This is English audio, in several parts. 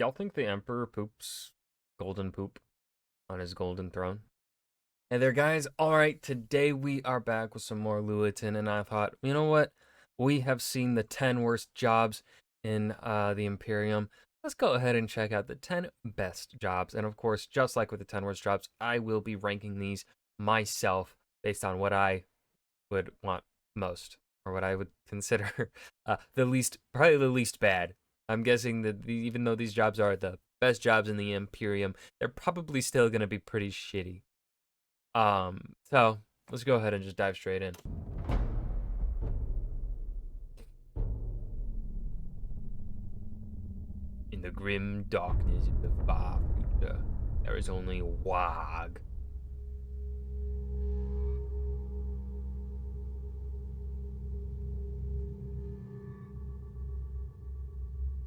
Y'all think the Emperor poops golden poop on his golden throne? Hey there, guys. Alright, today we are back with some more Luetin, and I thought, you know what? We have seen the 10 worst jobs in the Imperium. Let's go ahead and check out the 10 best jobs. And of course, just like with the 10 worst jobs, I will be ranking these myself based on what I would want most, or what I would consider probably the least bad. I'm guessing that even though these jobs are the best jobs in the Imperium, they're probably still going to be pretty shitty. So let's go ahead and just dive straight in. In the grim darkness of the far future, there is only Wag.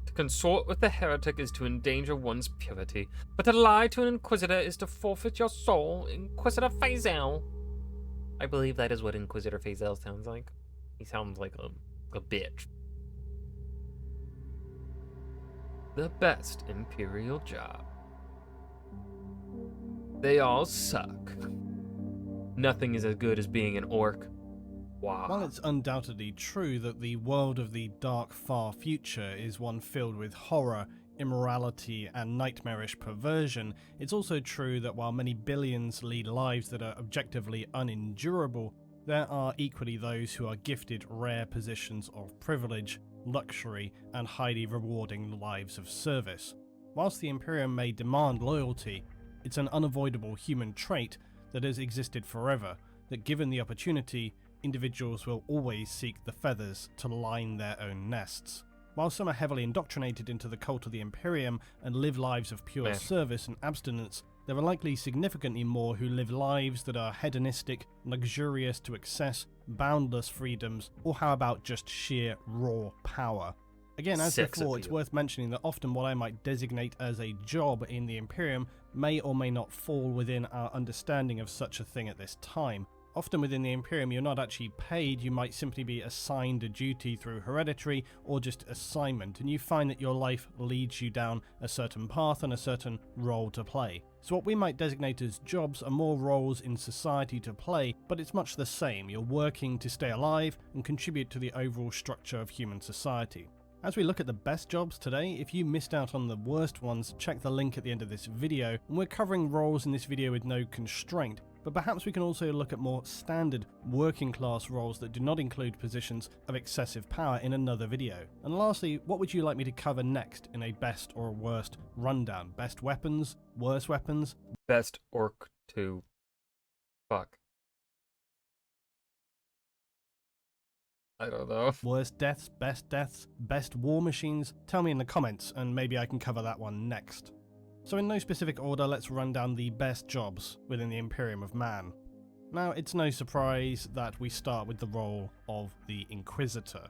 To consort with the heretic is to endanger one's purity, but to lie to an inquisitor is to forfeit your soul. Inquisitor Fazel. I believe that is what Inquisitor Fazel sounds like. He sounds like a bitch. The best Imperial job. They all suck. Nothing is as good as being an orc. Wow. While it's undoubtedly true that the world of the dark far future is one filled with horror, immorality, and nightmarish perversion, it's also true that while many billions lead lives that are objectively unendurable, there are equally those who are gifted rare positions of privilege, luxury, and highly rewarding lives of service. Whilst the Imperium may demand loyalty, it's an unavoidable human trait that has existed forever, that given the opportunity, individuals will always seek the feathers to line their own nests. While some are heavily indoctrinated into the cult of the Imperium and live lives of pure service and abstinence, there are likely significantly more who live lives that are hedonistic, luxurious to excess, boundless freedoms, or how about just sheer raw power. Again, as before, it's worth mentioning that often what I might designate as a job in the Imperium may or may not fall within our understanding of such a thing at this time. Often within the Imperium you're not actually paid, you might simply be assigned a duty through hereditary or just assignment, and you find that your life leads you down a certain path and a certain role to play. So what we might designate as jobs are more roles in society to play, but it's much the same. You're working to stay alive and contribute to the overall structure of human society. As we look at the best jobs today, if you missed out on the worst ones, check the link at the end of this video, and we're covering roles in this video with no constraint. But perhaps we can also look at more standard working class roles that do not include positions of excessive power in another video. And lastly, what would you like me to cover next in a best or worst rundown? Best weapons? Worst weapons? Best orc to fuck. I don't know. Worst deaths, best war machines? Tell me in the comments and maybe I can cover that one next. So in no specific order, let's run down the best jobs within the Imperium of Man. Now, it's no surprise that we start with the role of the Inquisitor.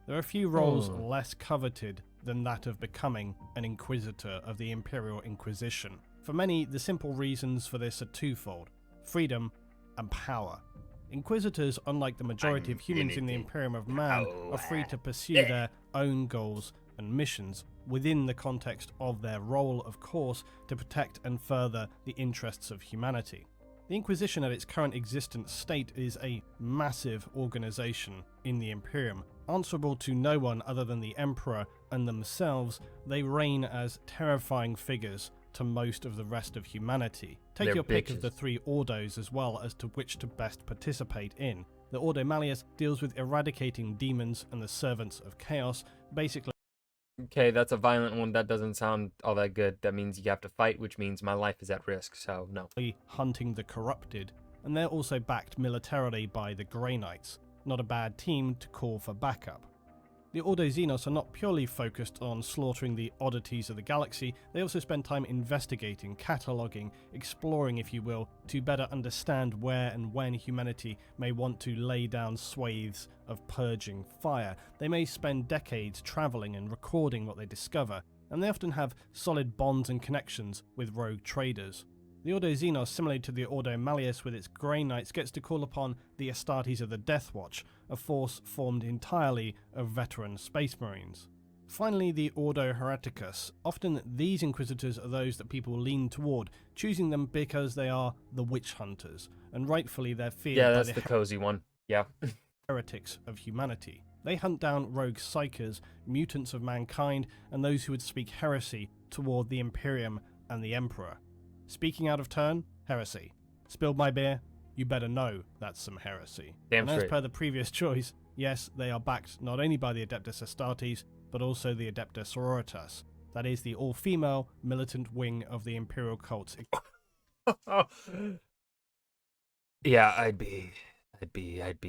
There are a few roles less coveted than that of becoming an Inquisitor of the Imperial Inquisition. For many, the simple reasons for this are twofold: freedom and power. Inquisitors, unlike the majority of humans in the Imperium of Man, are free to pursue their own goals and missions, within the context of their role, of course, to protect and further the interests of humanity. The Inquisition at its current existent state is a massive organisation in the Imperium. Answerable to no one other than the Emperor and themselves, they reign as terrifying figures to most of the rest of humanity. Take your pick of the three Ordos as well as to which to best participate in. The Ordo Malleus deals with eradicating demons and the servants of chaos, basically. Okay, that's a violent one. That doesn't sound all that good. That means you have to fight, which means my life is at risk, so no. Hunting the corrupted, and they're also backed militarily by the Grey Knights. Not a bad team to call for backup. The Ordo Xenos are not purely focused on slaughtering the oddities of the galaxy, they also spend time investigating, cataloguing, exploring if you will, to better understand where and when humanity may want to lay down swathes of purging fire. They may spend decades travelling and recording what they discover, and they often have solid bonds and connections with rogue traders. The Ordo Xenos, similarly to the Ordo Malleus with its Grey Knights, gets to call upon the Astartes of the Death Watch, a force formed entirely of veteran Space Marines. Finally, the Ordo Hereticus. Often these inquisitors are those that people lean toward, choosing them because they are the witch hunters, and rightfully they're feared Yeah, by that's the the cozy one. Yeah. heretics of humanity. They hunt down rogue psychers, mutants of mankind, and those who would speak heresy toward the Imperium and the Emperor. Speaking out of turn, heresy. Spilled my beer? You better know that's some heresy. Damn And as straight. per the previous choice, yes, they are backed not only by the Adeptus Astartes, but also the Adeptus Sororitas. That is the all-female militant wing of the Imperial cults. Yeah, I'd be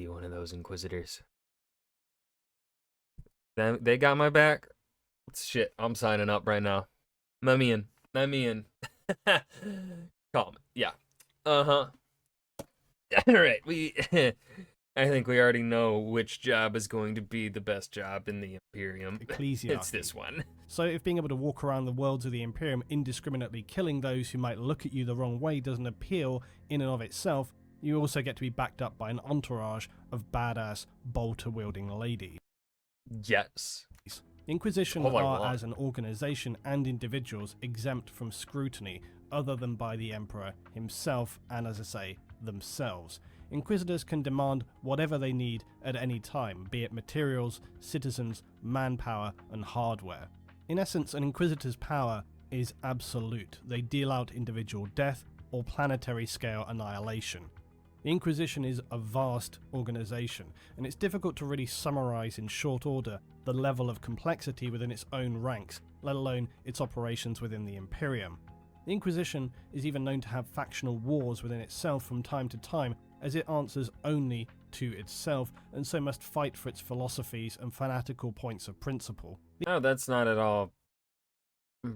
one of those inquisitors. They got my back. Shit, I'm signing up right now. Let me in. Calm. Yeah. Uh-huh. All right. I think we already know which job is going to be the best job in the Imperium. Ecclesiarchy. It's this one. So if being able to walk around the worlds of the Imperium indiscriminately killing those who might look at you the wrong way doesn't appeal in and of itself, you also get to be backed up by an entourage of badass, bolter-wielding ladies. Yes. The Inquisition All I are, want. as an organisation and individuals, exempt from scrutiny other than by the Emperor himself and, as I say, themselves. Inquisitors can demand whatever they need at any time, be it materials, citizens, manpower, and hardware. In essence, an Inquisitor's power is absolute. They deal out individual death or planetary scale annihilation. The Inquisition is a vast organisation, and it's difficult to really summarise in short order the level of complexity within its own ranks, let alone its operations within the Imperium. The Inquisition is even known to have factional wars within itself from time to time, as it answers only to itself, and so must fight for its philosophies and fanatical points of principle. No, that's not at all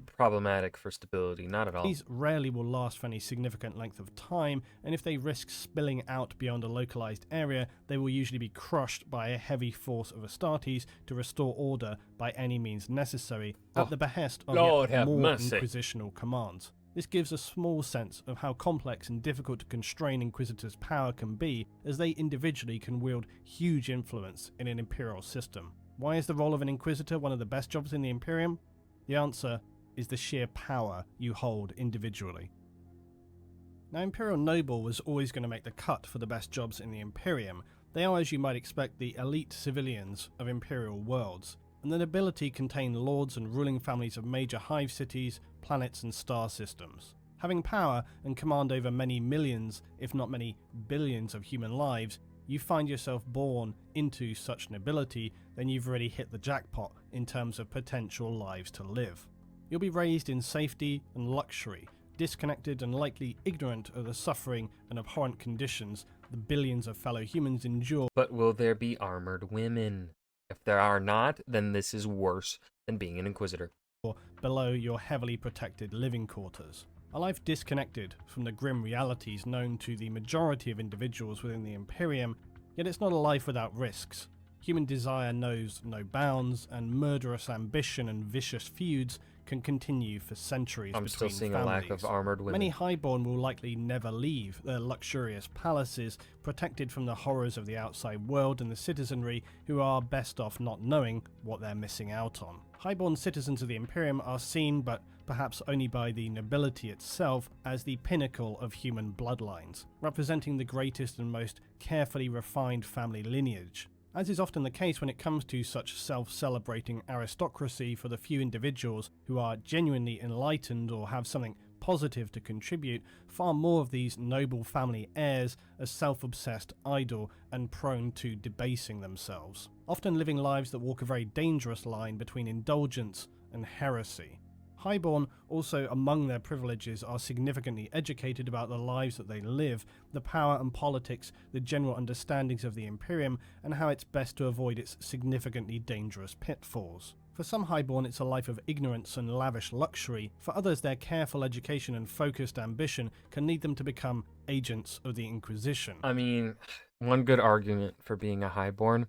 problematic for stability. Not at all. These rarely will last for any significant length of time, and if they risk spilling out beyond a localized area, they will usually be crushed by a heavy force of Astartes to restore order by any means necessary, at the behest of Lord yet have more mercy. inquisitional commands. This gives a small sense of how complex and difficult to constrain Inquisitors' power can be, as they individually can wield huge influence in an Imperial system. Why is the role of an Inquisitor one of the best jobs in the Imperium? The answer is the sheer power you hold individually. Now, Imperial Noble was always going to make the cut for the best jobs in the Imperium. They are, as you might expect, the elite civilians of Imperial worlds, and the nobility contain lords and ruling families of major hive cities, planets and star systems. Having power and command over many millions, if not many billions of human lives, you find yourself born into such nobility, then you've already hit the jackpot in terms of potential lives to live. You'll be raised in safety and luxury, disconnected and likely ignorant of the suffering and abhorrent conditions the billions of fellow humans endure. But will there be armored women? If there are not, then this is worse than being an inquisitor. Below your heavily protected living quarters. A life disconnected from the grim realities known to the majority of individuals within the Imperium, yet it's not a life without risks. Human desire knows no bounds, and murderous ambition and vicious feuds can continue for centuries I'm between still seeing families. a lack of armored women. Many Highborn will likely never leave their luxurious palaces, protected from the horrors of the outside world and the citizenry, who are best off not knowing what they're missing out on. Highborn citizens of the Imperium are seen, but perhaps only by the nobility itself, as the pinnacle of human bloodlines, representing the greatest and most carefully refined family lineage. As is often the case when it comes to such self-celebrating aristocracy, for the few individuals who are genuinely enlightened or have something positive to contribute, far more of these noble family heirs are self-obsessed, idle, and prone to debasing themselves, often living lives that walk a very dangerous line between indulgence and heresy. Highborn also, among their privileges, are significantly educated about the lives that they live, the power and politics, the general understandings of the Imperium, and how it's best to avoid its significantly dangerous pitfalls. For some Highborn, it's a life of ignorance and lavish luxury. For others, their careful education and focused ambition can lead them to become agents of the Inquisition. I mean, one good argument for being a highborn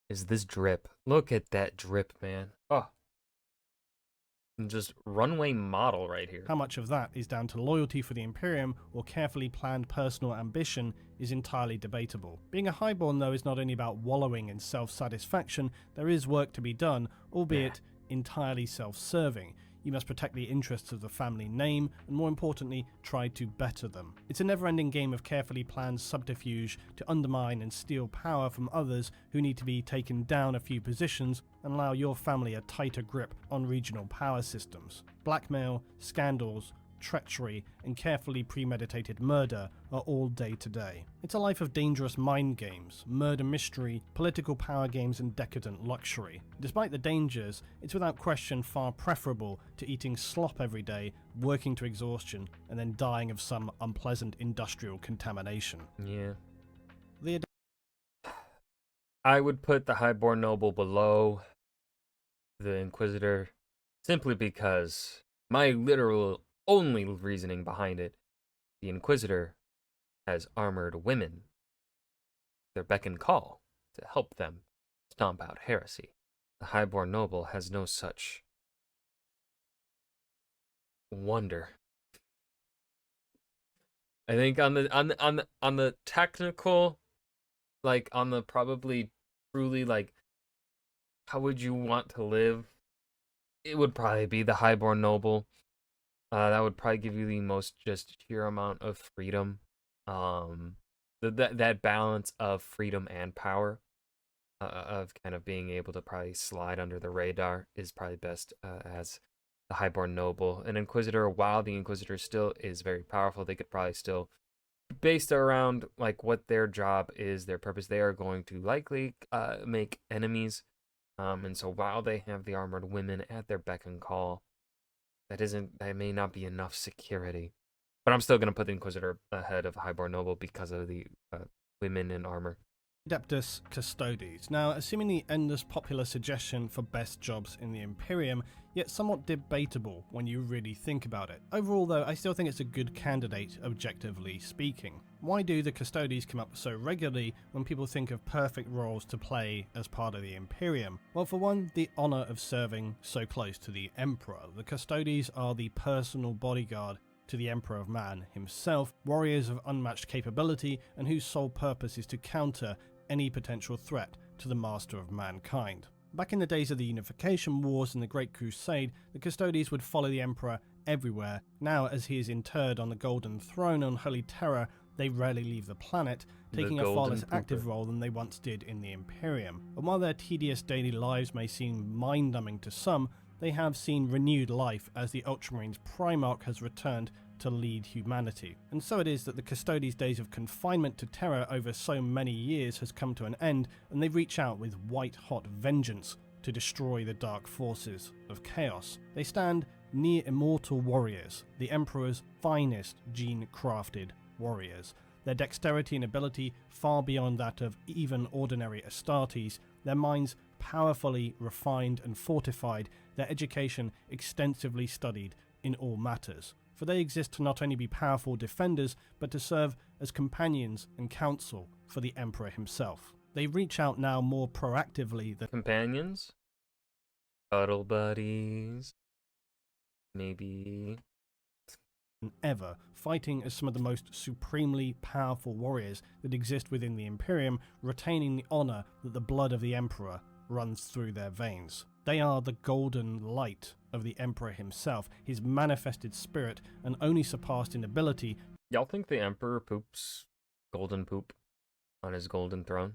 is this drip. Look at that drip, man. Oh. just runway model right here. How much of that is down to loyalty for the Imperium or carefully planned personal ambition is entirely debatable. Being a Highborn, though, is not only about wallowing in self-satisfaction, there is work to be done, albeit entirely self-serving. You must protect the interests of the family name, and more importantly, try to better them. It's a never-ending game of carefully planned subterfuge to undermine and steal power from others who need to be taken down a few positions and allow your family a tighter grip on regional power systems. Blackmail, scandals, treachery, and carefully premeditated murder are all day to day. It's a life of dangerous mind games, murder mystery, political power games, and decadent luxury. Despite the dangers, it's without question far preferable to eating slop every day, working to exhaustion, and then dying of some unpleasant industrial contamination. Yeah. The I would put the Highborn Noble below the Inquisitor simply because my literal only reasoning behind it, the Inquisitor has armored women. Their beck and call to help them stomp out heresy. The Highborn Noble has no such wonder. I think on the technical, like on the probably truly like how would you want to live, it would probably be the Highborn Noble. That would probably give you the most just sheer amount of freedom. That balance of freedom and power, of kind of being able to probably slide under the radar is probably best as the Highborn Noble. An Inquisitor, while the Inquisitor still is very powerful, they could probably still, based around like what their job is, their purpose, they are going to likely make enemies. And so while they have the armored women at their beck and call, that may not be enough security. But I'm still going to put the Inquisitor ahead of Highborn Noble because of the women in armor. Adeptus custodes. Now, a seemingly endless popular suggestion for best jobs in the Imperium, yet somewhat debatable when you really think about it. Overall, though, I still think it's a good candidate, objectively speaking. Why do the custodes come up so regularly when people think of perfect roles to play as part of the Imperium? Well, for one, the honour of serving so close to the Emperor. The custodes are the personal bodyguard to the Emperor of Man himself, warriors of unmatched capability and whose sole purpose is to counter any potential threat to the master of mankind. Back in the days of the Unification Wars and the Great Crusade, the custodes would follow the Emperor everywhere. Now, as he is interred on the Golden Throne on Holy Terror, they rarely leave the planet, taking a far less active role than they once did in the Imperium. And while their tedious daily lives may seem mind-numbing to some, they have seen renewed life as the Ultramarines Primarch has returned to lead humanity. And so it is that the Custodes' days of confinement to Terror over so many years has come to an end, and they reach out with white-hot vengeance to destroy the dark forces of chaos. They stand near-immortal warriors, the Emperor's finest gene-crafted warriors. Their dexterity and ability far beyond that of even ordinary Astartes, their minds powerfully refined and fortified, their education extensively studied in all matters. For they exist to not only be powerful defenders, but to serve as companions and counsel for the Emperor himself. They reach out now more proactively than companions, cuddle buddies, maybe ever, fighting as some of the most supremely powerful warriors that exist within the Imperium, retaining the honour that the blood of the Emperor runs through their veins. They are the golden light of the Emperor himself, his manifested spirit, and only surpassed in ability. Y'all think the Emperor poops golden poop on his golden throne?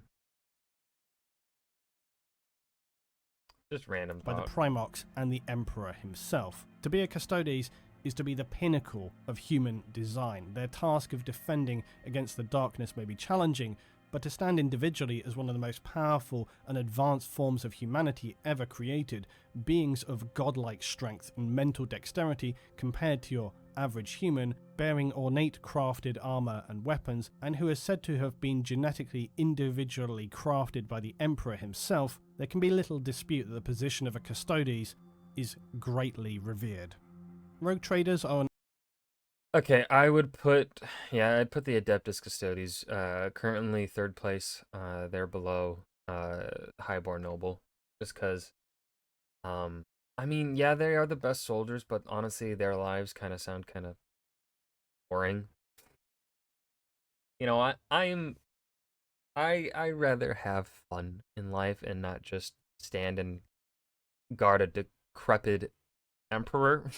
Just random By thought. the Primarchs and the Emperor himself. To be a custodes is to be the pinnacle of human design. Their task of defending against the darkness may be challenging, but to stand individually as one of the most powerful and advanced forms of humanity ever created, beings of godlike strength and mental dexterity compared to your average human, bearing ornate crafted armor and weapons, and who is said to have been genetically individually crafted by the Emperor himself, there can be little dispute that the position of a custodes is greatly revered. Rogue traders are Okay, I would put, I'd put the Adeptus Custodes, currently third place, they're below, Highborn Noble, just because, I mean, yeah, they are the best soldiers, but honestly, their lives kind of sound kind of boring. You know, I rather have fun in life and not just stand and guard a decrepit emperor.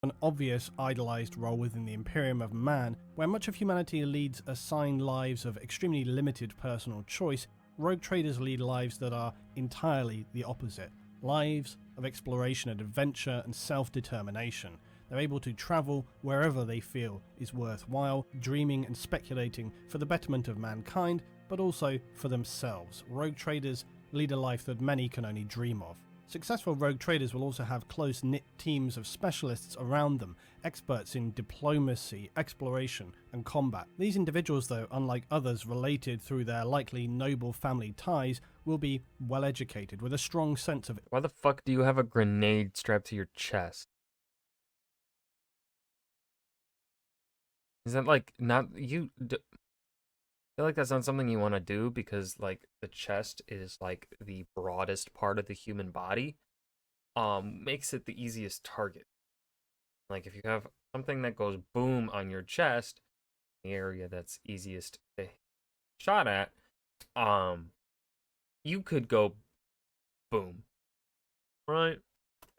An obvious idolized role within the Imperium of Man, where much of humanity leads assigned lives of extremely limited personal choice, rogue traders lead lives that are entirely the opposite. Lives of exploration and adventure and self-determination. They're able to travel wherever they feel is worthwhile, dreaming and speculating for the betterment of mankind, but also for themselves. Rogue traders lead a life that many can only dream of. Successful rogue traders will also have close-knit teams of specialists around them, experts in diplomacy, exploration, and combat. These individuals, though, unlike others related through their likely noble family ties, will be well-educated with a strong sense of... Why the fuck do you have a grenade strapped to your chest? Is that like not you? I feel like that's not something you want to do because like the chest is like the broadest part of the human body. Makes it the easiest target. Like if you have something that goes boom on your chest, the area that's easiest to shot at, um, you could go boom, right?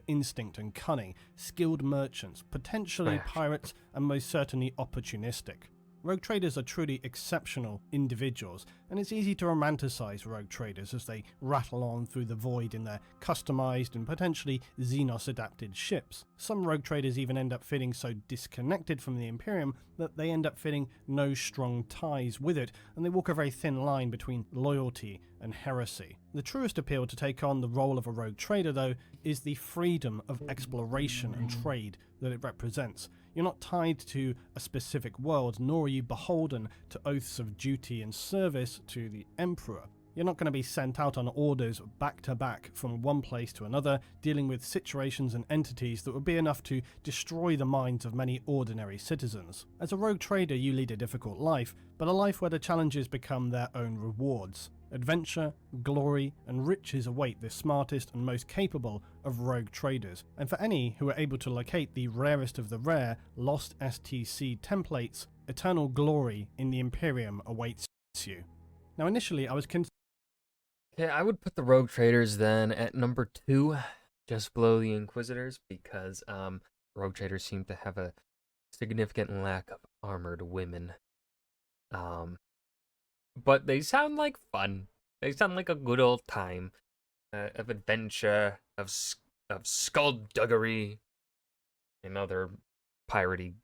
instinct and cunning, skilled merchants, potentially pirates, and most certainly opportunistic. Rogue traders are truly exceptional individuals, and it's easy to romanticize rogue traders as they rattle on through the void in their customized and potentially Xenos-adapted ships. Some rogue traders even end up feeling so disconnected from the Imperium that they end up feeling no strong ties with it, and they walk a very thin line between loyalty and heresy. The truest appeal to take on the role of a rogue trader, though, is the freedom of exploration and trade that it represents. You're not tied to a specific world, nor are you beholden to oaths of duty and service to the Emperor. You're not going to be sent out on orders back to back from one place to another, dealing with situations and entities that would be enough to destroy the minds of many ordinary citizens. As a rogue trader, you lead a difficult life, but a life where the challenges become their own rewards. Adventure, glory, and riches await the smartest and most capable of rogue traders, and for any who are able to locate the rarest of the rare lost STC templates, eternal glory in the Imperium awaits you. Now initially I was Okay, I would put the rogue traders then at number 2, just below the inquisitors, because rogue traders seem to have a significant lack of armored women. But they sound like fun. They sound like a good old time of adventure, of skullduggery, and other piratey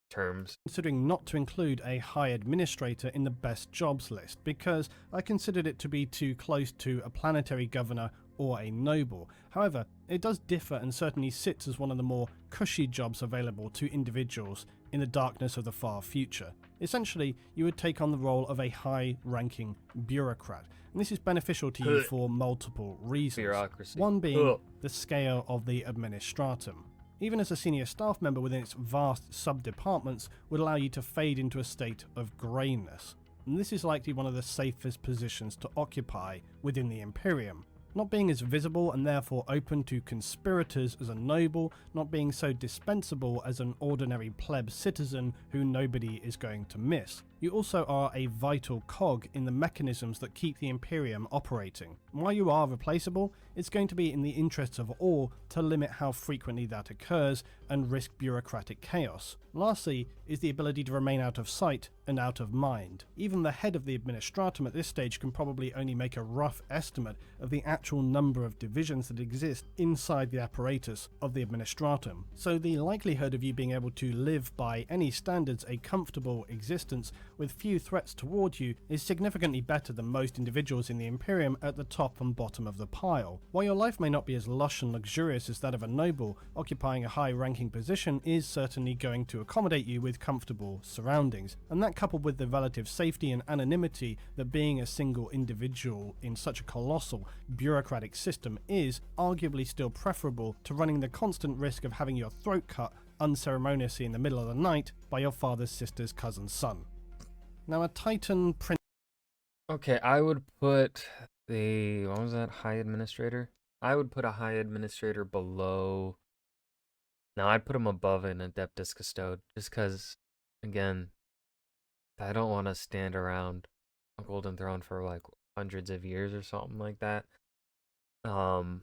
terms. considering not to include a high administrator in the best jobs list because I considered it to be too close to a planetary governor or a noble. However, it does differ and certainly sits as one of the more cushy jobs available to individuals in the darkness of the far future. Essentially, you would take on the role of a high-ranking bureaucrat, and this is beneficial to you for multiple reasons. Bureaucracy. One being the scale of the administratum. Even as a senior staff member within its vast sub-departments would allow you to fade into a state of greyness. And this is likely one of the safest positions to occupy within the Imperium. Not being as visible and therefore open to conspirators as a noble, not being so dispensable as an ordinary pleb citizen who nobody is going to miss. You also are a vital cog in the mechanisms that keep the Imperium operating. While you are replaceable, it's going to be in the interests of all to limit how frequently that occurs and risk bureaucratic chaos. Lastly is the ability to remain out of sight and out of mind. Even the head of the administratum at this stage can probably only make a rough estimate of the actual number of divisions that exist inside the apparatus of the administratum. So the likelihood of you being able to live by any standards a comfortable existence with few threats toward you is significantly better than most individuals in the Imperium at the top and bottom of the pile. While your life may not be as lush and luxurious as that of a noble, occupying a high-ranking position is certainly going to accommodate you with comfortable surroundings, and that coupled with the relative safety and anonymity that being a single individual in such a colossal bureaucratic system is arguably still preferable to running the constant risk of having your throat cut unceremoniously in the middle of the night by your father's sister's cousin's son. Now a Titan Prince... Okay, I would put the, what was that, high administrator? I would put a high administrator below. Now I'd put him above an Adeptus custode, just because, again, I don't want to stand around a golden throne for like hundreds of years or something like that. Um,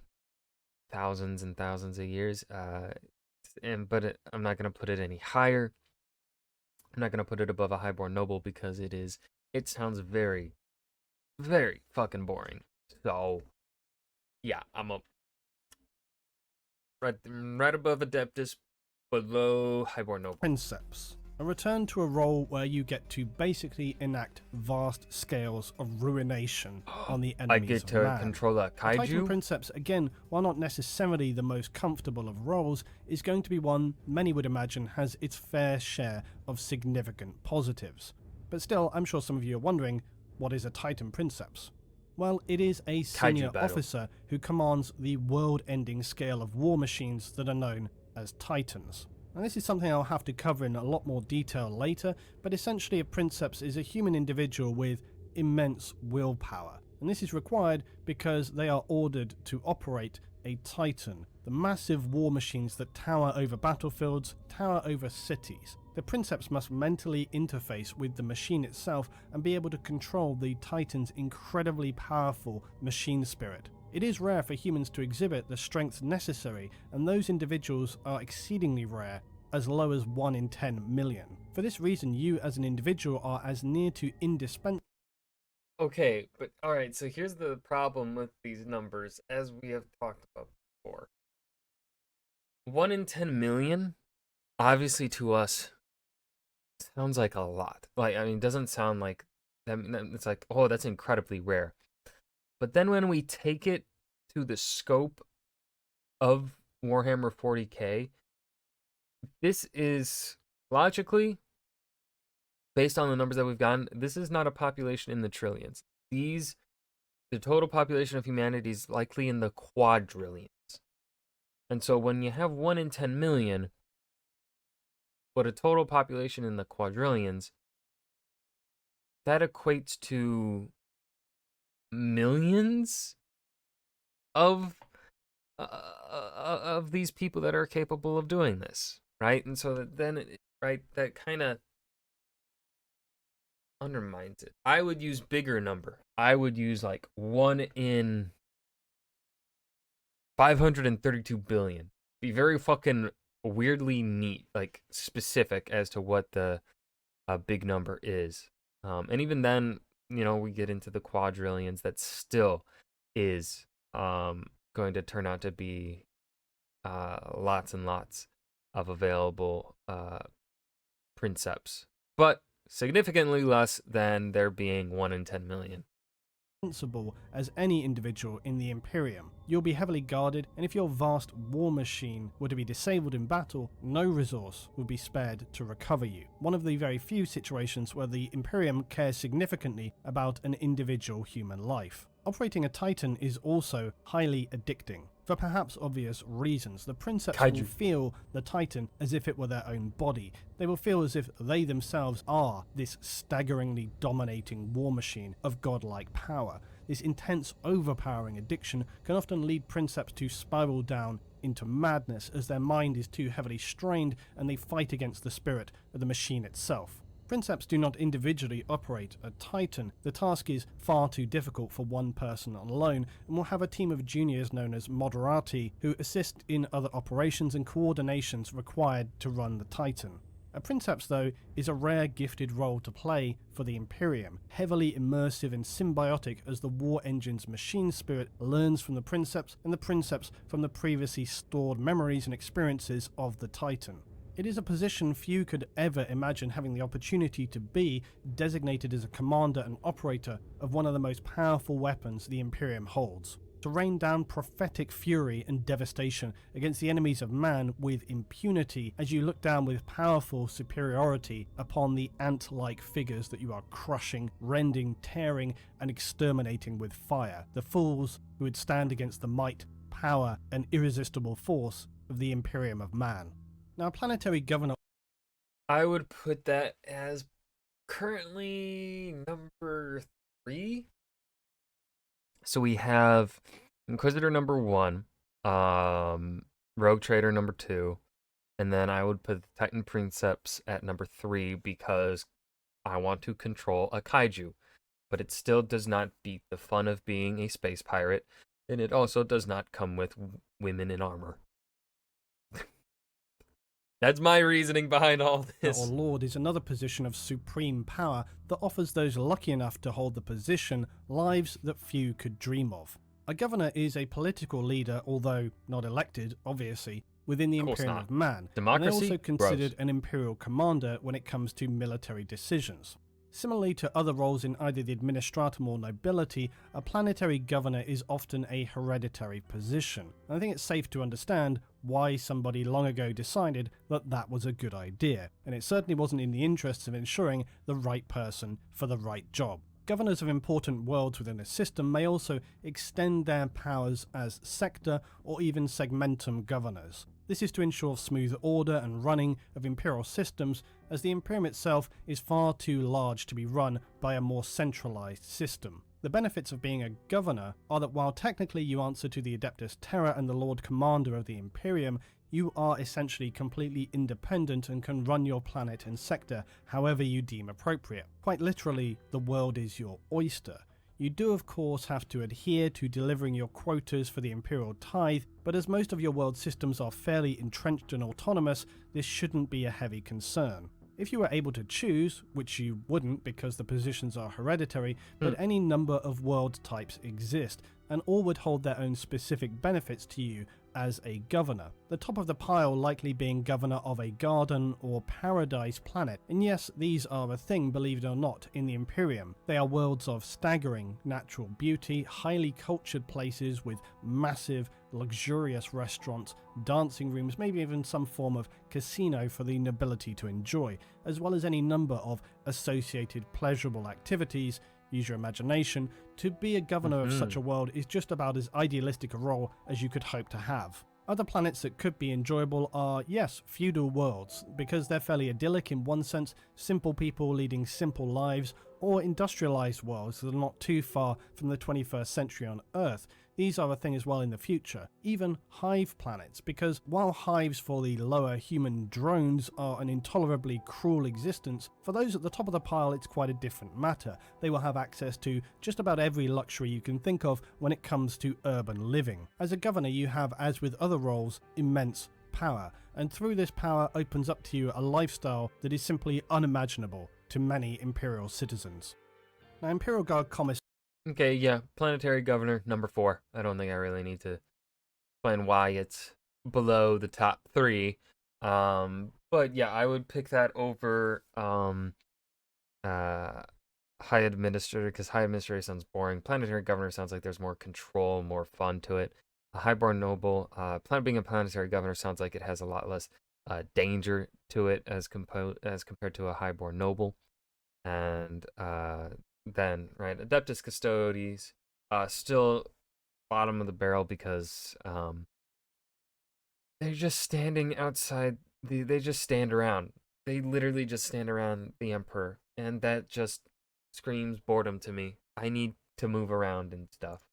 thousands and thousands of years. I'm not gonna put it any higher. I'm not gonna put it above a highborn noble because it sounds very, very fucking boring. So yeah, I'm up right above Adeptus, below highborn noble. Princeps. A return to a role where you get to basically enact vast scales of ruination on the I enemies get of to man. control a Titan kaiju. Princeps, again, while not necessarily the most comfortable of roles, is going to be one many would imagine has its fair share of significant positives. But still, I'm sure some of you are wondering, what is a Titan Princeps? Well, it is a senior battle. officer who commands the world-ending scale of war machines that are known as Titans. And this is something I'll have to cover in a lot more detail later, but essentially a Princeps is a human individual with immense willpower. And this is required because they are ordered to operate a Titan, the massive war machines that tower over battlefields, tower over cities. The Princeps must mentally interface with the machine itself and be able to control the Titan's incredibly powerful machine spirit. It is rare for humans to exhibit the strength necessary, and those individuals are exceedingly rare, as low as 1 in 10 million. For this reason, you as an individual are as near to indispensable. Okay, but alright, so here's the problem with these numbers, as we have talked about before. 1 in 10 million, obviously to us, sounds like a lot. Like, I mean, it doesn't sound like, it's like, oh, that's incredibly rare. But then when we take it to the scope of Warhammer 40k, this is logically, based on the numbers that we've gotten, this is not a population in the trillions. The total population of humanity is likely in the quadrillions. And so when you have 1 in 10 million, but a total population in the quadrillions, that equates to millions of these people that are capable of doing this, right? And so then, right, that kind of undermines it. I would use bigger number. I would use like 1 in 532 billion. Be very fucking weirdly neat, like specific as to what the big number is. And even then, we get into the quadrillions. That still is going to turn out to be lots and lots of available princeps, but significantly less than there being 1 in 10 million. As any individual in the Imperium. You'll be heavily guarded, and if your vast war machine were to be disabled in battle, no resource would be spared to recover you. One of the very few situations where the Imperium cares significantly about an individual human life. Operating a Titan is also highly addicting. For perhaps obvious reasons, the Princeps will feel the Titan as if it were their own body. They will feel as if they themselves are this staggeringly dominating war machine of godlike power. This intense, overpowering addiction can often lead Princeps to spiral down into madness as their mind is too heavily strained and they fight against the spirit of the machine itself. Princeps do not individually operate a Titan. The task is far too difficult for one person alone, and will have a team of juniors known as Moderati who assist in other operations and coordinations required to run the Titan. A Princeps, though, is a rare gifted role to play for the Imperium, heavily immersive and symbiotic as the war engine's machine spirit learns from the Princeps and the Princeps from the previously stored memories and experiences of the Titan. It is a position few could ever imagine having the opportunity to be, designated as a commander and operator of one of the most powerful weapons the Imperium holds. To rain down prophetic fury and devastation against the enemies of man with impunity as you look down with powerful superiority upon the ant-like figures that you are crushing, rending, tearing, and exterminating with fire. The fools who would stand against the might, power, and irresistible force of the Imperium of man. Now, Planetary Governor... I would put that as currently number 3. So we have Inquisitor number 1, Rogue Trader number 2, and then I would put the Titan Princeps at number 3 because I want to control a kaiju. But it still does not beat the fun of being a space pirate, and it also does not come with women in armor. That's my reasoning behind all this. Or Lord is another position of supreme power that offers those lucky enough to hold the position lives that few could dream of. A governor is a political leader, although not elected, obviously, within the Imperium of Man. Democracy? And they're also considered Gross. an imperial commander when it comes to military decisions. Similarly to other roles in either the administratum or nobility, a planetary governor is often a hereditary position. And I think it's safe to understand why somebody long ago decided that that was a good idea, and it certainly wasn't in the interests of ensuring the right person for the right job. Governors of important worlds within a system may also extend their powers as sector or even segmentum governors. This is to ensure smooth order and running of imperial systems, as the Imperium itself is far too large to be run by a more centralized system. The benefits of being a governor are that while technically you answer to the Adeptus Terra and the Lord Commander of the Imperium, you are essentially completely independent and can run your planet and sector however you deem appropriate. Quite literally, the world is your oyster. You do of course have to adhere to delivering your quotas for the Imperial tithe, but as most of your world systems are fairly entrenched and autonomous, this shouldn't be a heavy concern. If you were able to choose, which you wouldn't because the positions are hereditary, but any number of world types exist, and all would hold their own specific benefits to you as a governor. The top of the pile likely being governor of a garden or paradise planet. And yes, these are a thing, believe it or not, in the Imperium. They are worlds of staggering natural beauty, highly cultured places with massive, luxurious restaurants, dancing rooms, maybe even some form of casino for the nobility to enjoy, as well as any number of associated pleasurable activities. Use your imagination. To be a governor of such a world is just about as idealistic a role as you could hope to have. Other planets that could be enjoyable are, yes, feudal worlds, because they're fairly idyllic in one sense, simple people leading simple lives, or industrialized worlds that are not too far from the 21st century on Earth. These are a thing as well in the future. Even hive planets, because while hives for the lower human drones are an intolerably cruel existence, for those at the top of the pile it's quite a different matter. They will have access to just about every luxury you can think of when it comes to urban living. As a governor you have, as with other roles, immense power, and through this power opens up to you a lifestyle that is simply unimaginable to many Imperial citizens. Now, Imperial Guard commissars. Okay, yeah, Planetary Governor number 4. I don't think I really need to explain why it's below the top 3. But yeah, I would pick that over High Administrator, because High Administrator sounds boring. Planetary Governor sounds like there's more control, more fun to it. A Highborn Noble, being a Planetary Governor sounds like it has a lot less danger to it as compared to a Highborn Noble. And then, right, Adeptus Custodes, still bottom of the barrel because they're just standing outside, they just stand around. They literally just stand around the Emperor, and that just screams boredom to me. I need to move around and stuff.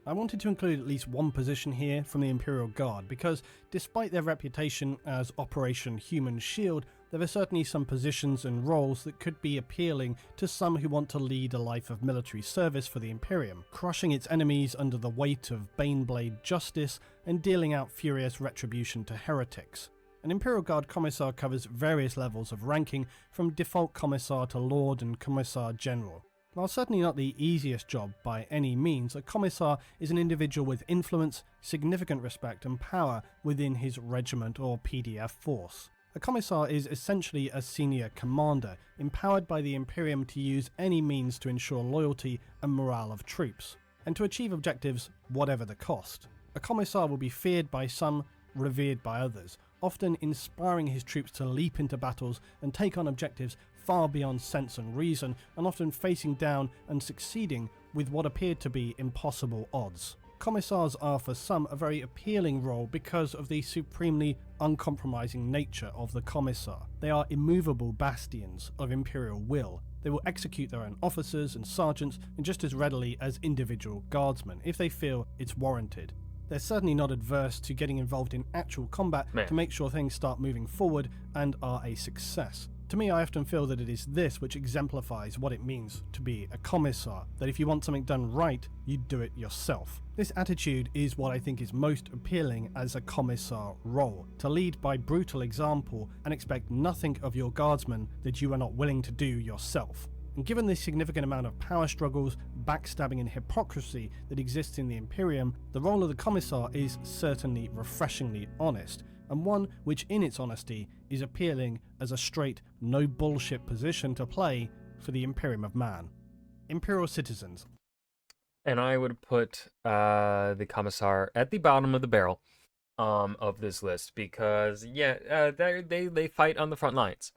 I wanted to include at least one position here from the Imperial Guard because despite their reputation as Operation Human Shield, there are certainly some positions and roles that could be appealing to some who want to lead a life of military service for the Imperium, crushing its enemies under the weight of Baneblade justice and dealing out furious retribution to heretics. An Imperial Guard Commissar covers various levels of ranking, from default Commissar to Lord and Commissar General. While certainly not the easiest job by any means, a Commissar is an individual with influence, significant respect and power within his regiment or PDF force. A Commissar is essentially a senior commander, empowered by the Imperium to use any means to ensure loyalty and morale of troops, and to achieve objectives whatever the cost. A Commissar will be feared by some, revered by others, often inspiring his troops to leap into battles and take on objectives far beyond sense and reason, and often facing down and succeeding with what appeared to be impossible odds. Commissars are for some a very appealing role because of the supremely uncompromising nature of the Commissar. They are immovable bastions of Imperial will. They will execute their own officers and sergeants and just as readily as individual guardsmen if they feel it's warranted. They're certainly not adverse to getting involved in actual combat to make sure things start moving forward and are a success. To me, I often feel that it is this which exemplifies what it means to be a commissar, that if you want something done right, you do it yourself. This attitude is what I think is most appealing as a commissar role, to lead by brutal example and expect nothing of your guardsmen that you are not willing to do yourself. And given the significant amount of power struggles, backstabbing and hypocrisy that exists in the Imperium, the role of the commissar is certainly refreshingly honest, and one which in its honesty is appealing as a straight, no bullshit position to play for the Imperium of Man. Imperial citizens. And I would put the commissar at the bottom of the barrel of this list because, they fight on the front lines.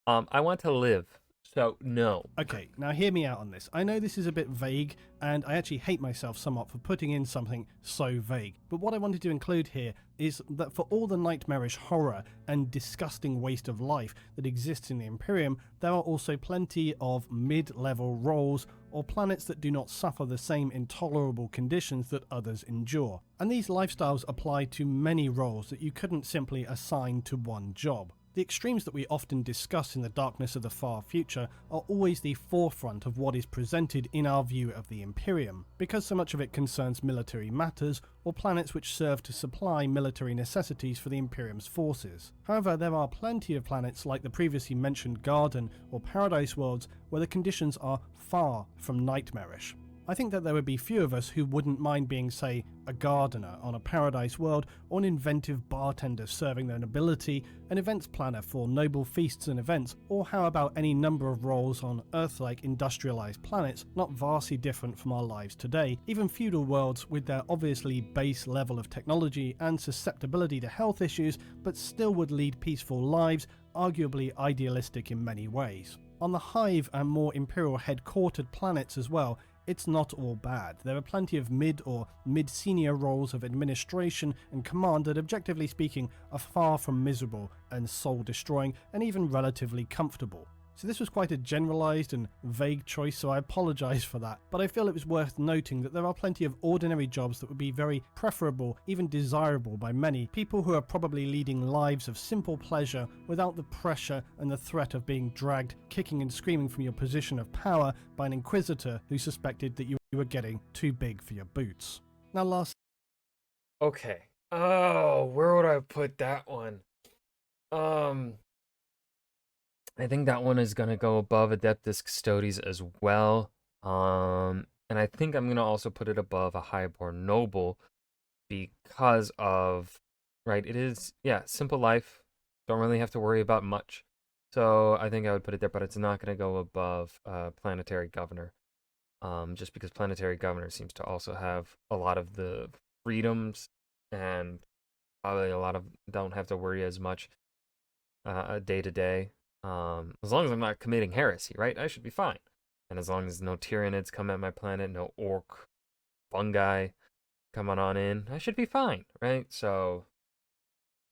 I want to live. So, no. Okay, now hear me out on this. I know this is a bit vague, and I actually hate myself somewhat for putting in something so vague. But what I wanted to include here is that for all the nightmarish horror and disgusting waste of life that exists in the Imperium, there are also plenty of mid-level roles or planets that do not suffer the same intolerable conditions that others endure. And these lifestyles apply to many roles that you couldn't simply assign to one job. The extremes that we often discuss in the darkness of the far future are always the forefront of what is presented in our view of the Imperium, because so much of it concerns military matters or planets which serve to supply military necessities for the Imperium's forces. However, there are plenty of planets like the previously mentioned Garden or Paradise worlds where the conditions are far from nightmarish. I think that there would be few of us who wouldn't mind being, say, a gardener on a paradise world, or an inventive bartender serving their nobility, an events planner for noble feasts and events, or how about any number of roles on Earth-like industrialized planets not vastly different from our lives today, even feudal worlds with their obviously base level of technology and susceptibility to health issues, but still would lead peaceful lives, arguably idealistic in many ways. On the Hive and more Imperial headquartered planets as well, it's not all bad. There are plenty of mid or mid-senior roles of administration and command that, objectively speaking, are far from miserable and soul-destroying and even relatively comfortable. So this was quite a generalised and vague choice, so I apologise for that, but I feel it was worth noting that there are plenty of ordinary jobs that would be very preferable, even desirable by many, people who are probably leading lives of simple pleasure without the pressure and the threat of being dragged kicking and screaming from your position of power by an inquisitor who suspected that you were getting too big for your boots. Now last... Okay. Oh, where would I put that one? I think that one is going to go above Adeptus Custodes as well. And I think I'm going to also put it above a Highborn Noble because of, right, it is, simple life. Don't really have to worry about much. So I think I would put it there, but it's not going to go above Planetary Governor. Just because Planetary Governor seems to also have a lot of the freedoms and probably a lot of don't have to worry as much day to day. As long as I'm not committing heresy, right? I should be fine. And as long as no Tyranids come at my planet, no orc fungi coming on in, I should be fine, right? So,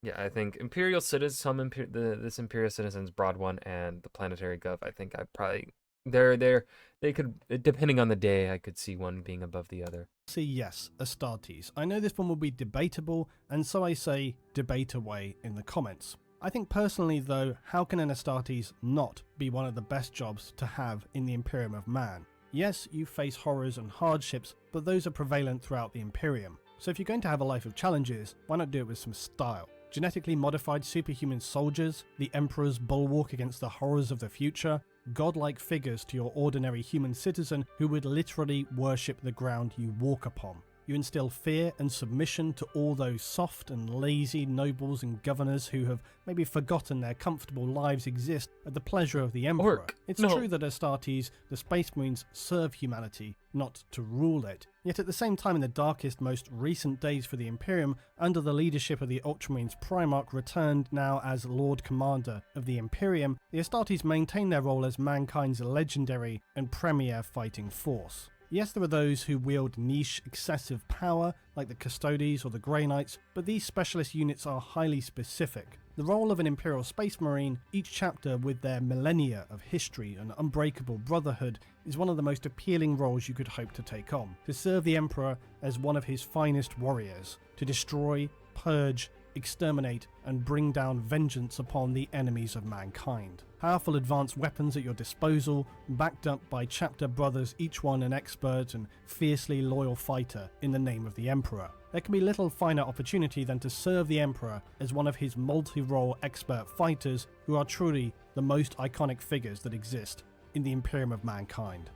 yeah, I think Imperial Citizens, this Imperial Citizens broad one and the Planetary Gov, I think I probably, they could, depending on the day, I could see one being above the other. See, yes, Astartes. I know this one will be debatable, and so I say debate away in the comments. I think personally though, how can an Astartes not be one of the best jobs to have in the Imperium of Man? Yes, you face horrors and hardships, but those are prevalent throughout the Imperium. So if you're going to have a life of challenges, why not do it with some style? Genetically modified superhuman soldiers, the Emperor's bulwark against the horrors of the future, godlike figures to your ordinary human citizen who would literally worship the ground you walk upon. You instill fear and submission to all those soft and lazy nobles and governors who have maybe forgotten their comfortable lives exist at the pleasure of the Emperor. It's true that Astartes, the Space Marines, serve humanity, not to rule it. Yet at the same time, in the darkest, most recent days for the Imperium, under the leadership of the Ultramarines Primarch returned now as Lord Commander of the Imperium, the Astartes maintain their role as mankind's legendary and premier fighting force. Yes, there are those who wield niche, excessive power, like the Custodes or the Grey Knights, but these specialist units are highly specific. The role of an Imperial Space Marine, each chapter with their millennia of history and unbreakable brotherhood, is one of the most appealing roles you could hope to take on. To serve the Emperor as one of his finest warriors, to destroy, purge, exterminate, and bring down vengeance upon the enemies of mankind. Powerful advanced weapons at your disposal, backed up by chapter brothers, each one an expert and fiercely loyal fighter in the name of the Emperor. There can be little finer opportunity than to serve the Emperor as one of his multi-role expert fighters who are truly the most iconic figures that exist in the Imperium of mankind.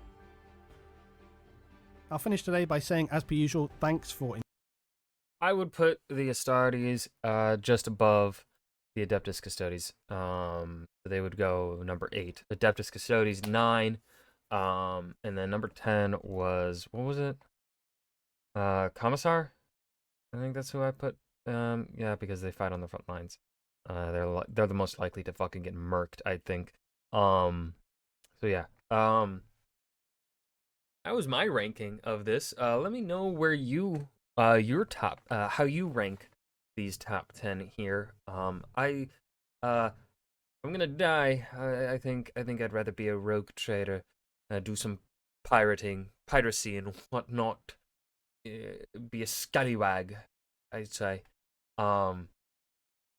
I'll finish today by saying, as per usual, thanks for I would put the Astartes just above the Adeptus Custodes. They would go number 8. Adeptus Custodes 9. And then number 10 was, what was it? Commissar? I think that's who I put. Yeah, because they fight on the front lines. They're the most likely to fucking get murked, I think. So yeah. That was my ranking of this. Let me know where you your top how you rank these top 10 here. I'm gonna die. I think I'd rather be a rogue trader, do some piracy and whatnot. Be a scallywag, I'd say. Don't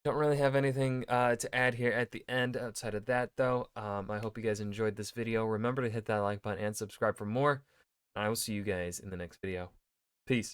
really have anything to add here at the end outside of that, though. I hope you guys enjoyed this video. Remember to hit that like button and subscribe for more. I will see you guys in the next video. Peace.